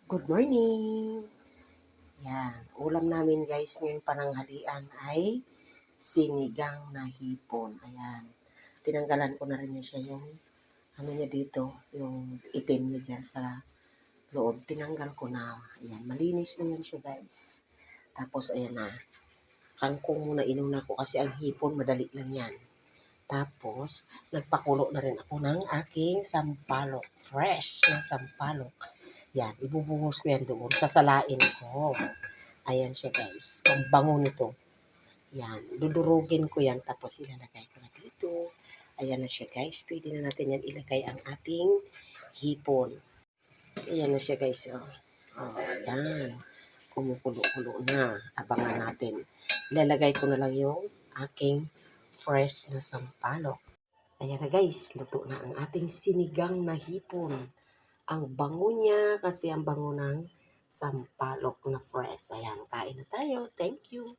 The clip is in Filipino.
Good morning! Yan, ulam namin guys ngayong pananghalian ay sinigang na hipon. Ayan, tinanggalan ko na rin niya siya yung ano niya dito, yung itim niya dyan sa loob. Tinanggal ko na. Ayan, malinis na yan siya guys. Tapos ayan na, kangkong muna inuna ko kasi ang hipon madali lang yan. Tapos, nagpakulo na rin ako ng aking sampalok. Fresh na sampalok. Yan, ibubuhos ko yan doon. Sasalain ko. Ayan siya guys. Ang bango nito. Yan, dudurugin ko yan. Tapos ilalagay ko na dito. Ayan na siya guys. Pwede na natin yan ilagay ang ating hipon. Ayan na siya guys. Oh, ayan. Kumukulo-kulo na. Abangan natin. Ilalagay ko na lang yung aking fresh na sampalok. Ayan na guys, luto na ang ating sinigang na hipon. Ang bango niya kasi ang bango ng sampalok na fresh. Ayan, kain na tayo. Thank you.